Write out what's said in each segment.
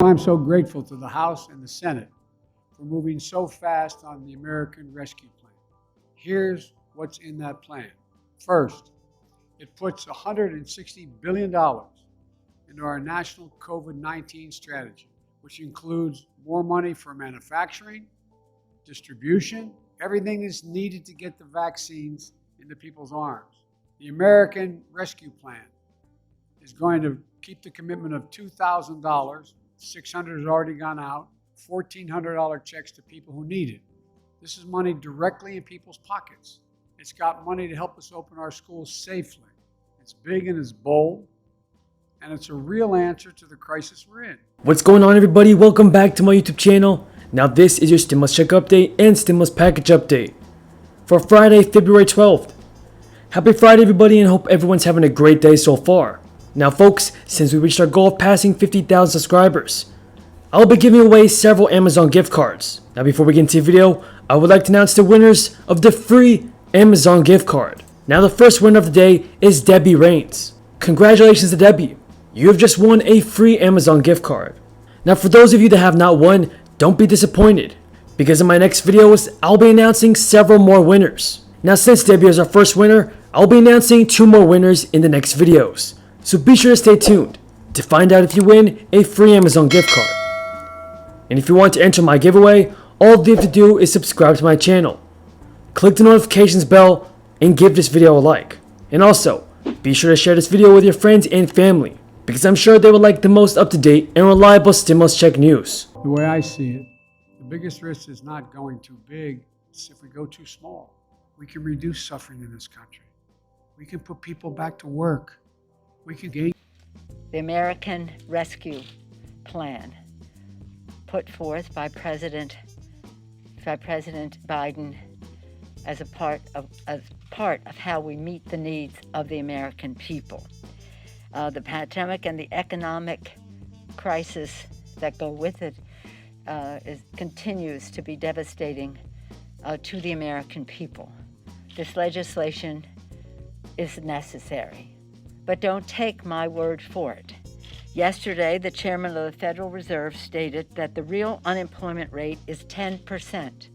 I'm so grateful to the House and the Senate for moving so fast on the American Rescue Plan. Here's what's in that plan. First, it puts $160 billion into our national COVID-19 strategy, which includes more money for manufacturing, distribution, everything that's needed to get the vaccines into people's arms. The American Rescue Plan is going to keep the commitment of $2,000. $600 has already gone out, $1,400 checks to people who need it. This is money directly in people's pockets. It's got money to help us open our schools safely. It's big and it's bold, and it's a real answer to the crisis we're in. What's going on, everybody? Welcome back to my YouTube channel. Now this is your stimulus check update and stimulus package update for Friday, February 12th. Happy Friday, everybody, and hope everyone's having a great day so far. Now folks, since we reached our goal of passing 50,000 subscribers, I'll be giving away several Amazon gift cards. Now before we get into the video, I would like to announce the winners of the free Amazon gift card. Now the first winner of the day is Debbie Rains. Congratulations to Debbie. You have just won a free Amazon gift card. Now for those of you that have not won, don't be disappointed, because in my next videos, I'll be announcing several more winners. Now since Debbie is our first winner, I'll be announcing 2 more winners in the next videos. So be sure to stay tuned to find out if you win a free Amazon gift card. And if you want to enter my giveaway, all you have to do is subscribe to my channel, click the notifications bell, and give this video a like. And also, be sure to share this video with your friends and family, because I'm sure they will like the most up-to-date and reliable stimulus check news. The way I see it, the biggest risk is not going too big, it's if we go too small. We can reduce suffering in this country. We can put people back to work. We can gain. The American Rescue Plan, put forth by President Biden as a part of how we meet the needs of the American people. The pandemic and the economic crisis that go with it continues to be devastating to the American people. This legislation is necessary, but don't take my word for it. Yesterday, the chairman of the Federal Reserve stated that the real unemployment rate is 10%,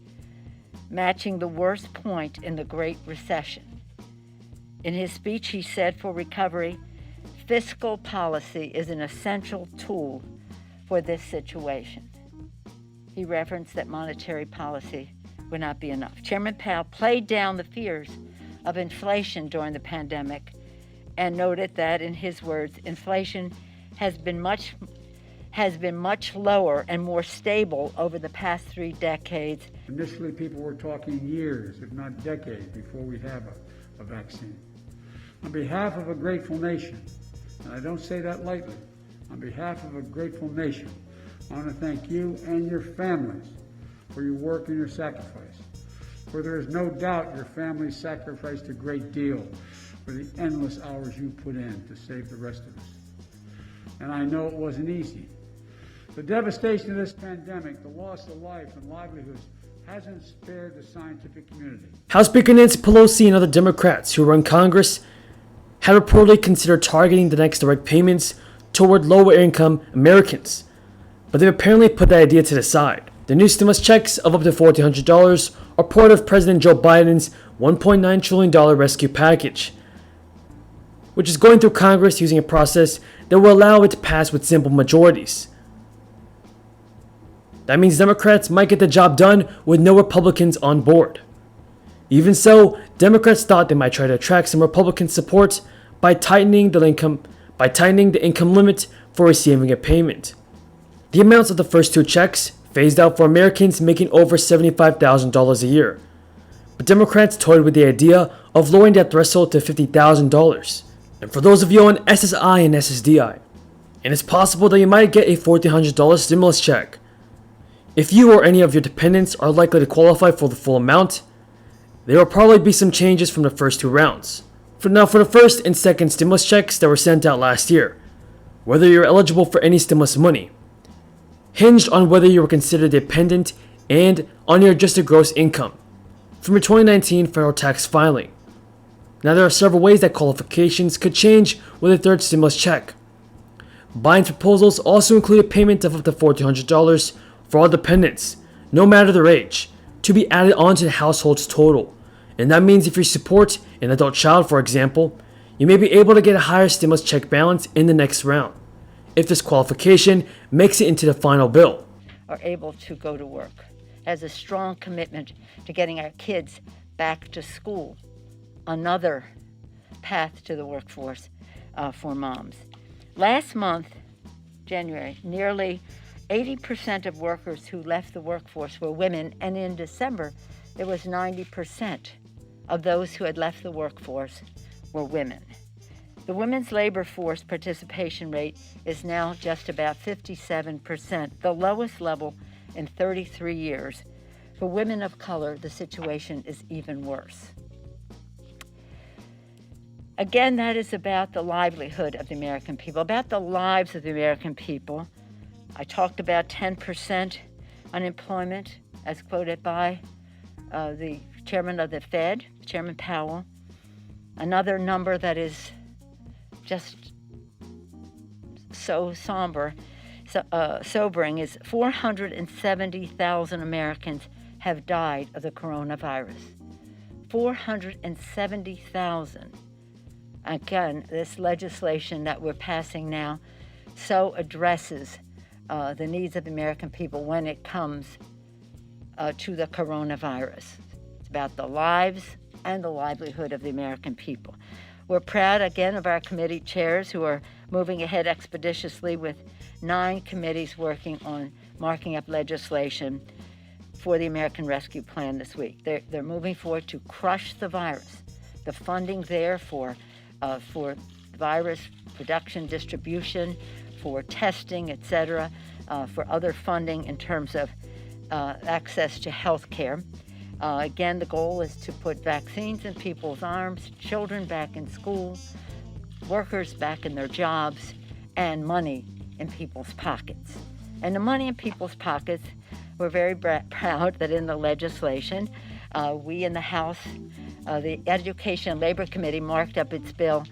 matching the worst point in the Great Recession. In his speech, he said for recovery, fiscal policy is an essential tool for this situation. He referenced that monetary policy would not be enough. Chairman Powell played down the fears of inflation during the pandemic and noted that, in his words, inflation has been much lower and more stable over the past 3 decades. Initially, people were talking years, if not decades, before we have a vaccine. On behalf of a grateful nation, and I don't say that lightly, on behalf of a grateful nation, I want to thank you and your families for your work and your sacrifice. For there is no doubt your families sacrificed a great deal for the endless hours you put in to save the rest of us. And I know it wasn't easy. The devastation of this pandemic, the loss of life and livelihoods, hasn't spared the scientific community. House Speaker Nancy Pelosi and other Democrats who run Congress have reportedly considered targeting the next direct payments toward lower-income Americans, but they've apparently put that idea to the side. The new stimulus checks of up to $1,400 are part of President Joe Biden's $1.9 trillion rescue package, which is going through Congress using a process that will allow it to pass with simple majorities. That means Democrats might get the job done with no Republicans on board. Even so, Democrats thought they might try to attract some Republican support by tightening the income limit for receiving a payment. The amounts of the first 2 checks phased out for Americans making over $75,000 a year, but Democrats toyed with the idea of lowering that threshold to $50,000. And for those of you on SSI and SSDI, and it's possible that you might get a $1,400 stimulus check. If you or any of your dependents are likely to qualify for the full amount, there will probably be some changes from the first 2 rounds. For the first and second stimulus checks that were sent out last year, whether you're eligible for any stimulus money hinged on whether you were considered dependent and on your adjusted gross income from your 2019 federal tax filing. Now there are several ways that qualifications could change with a third stimulus check, Biden's proposals also include a payment of up to $1,400 for all dependents, no matter their age, to be added onto the household's total. And that means if you support an adult child, for example, you may be able to get a higher stimulus check balance in the next round, if this qualification makes it into the final bill. Are able to go to work, has a strong commitment to getting our kids back to school, another path to the workforce for moms. Last month, January, nearly 80% of workers who left the workforce were women, and in December, it was 90% of those who had left the workforce were women. The women's labor force participation rate is now just about 57%, the lowest level in 33 years. For women of color, the situation is even worse. Again, that is about the livelihood of the American people, about the lives of the American people. I talked about 10% unemployment, as quoted by the chairman of the Fed, Chairman Powell. Another number that is just so sobering is 470,000 Americans have died of the coronavirus. 470,000. Again, this legislation that we're passing now so addresses the needs of the American people when it comes to the coronavirus. It's about the lives and the livelihood of the American people. We're proud, again, of our committee chairs who are moving ahead expeditiously with 9 committees working on marking up legislation for the American Rescue Plan this week. They're moving forward to crush the virus. The funding there for virus production, distribution, for testing, etc., for other funding in terms of access to health care. Again, the goal is to put vaccines in people's arms, children back in school, workers back in their jobs, and money in people's pockets. And the money in people's pockets, we're very proud that in the legislation, we in the House, the Education and Labor Committee marked up its bill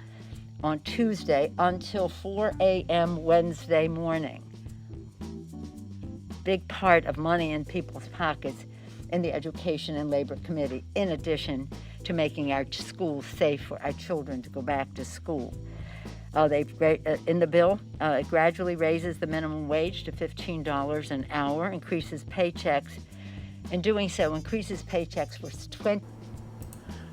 on Tuesday until 4 a.m. Wednesday morning. Big part of money in people's pockets in the Education and Labor Committee, in addition to making our schools safe for our children to go back to school. In the bill, it gradually raises the minimum wage to $15 an hour, increases paychecks. In doing so, increases paychecks for 20.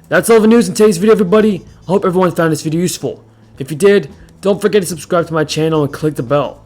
That's all the news in today's video, everybody. I hope everyone found this video useful. If you did, don't forget to subscribe to my channel and click the bell.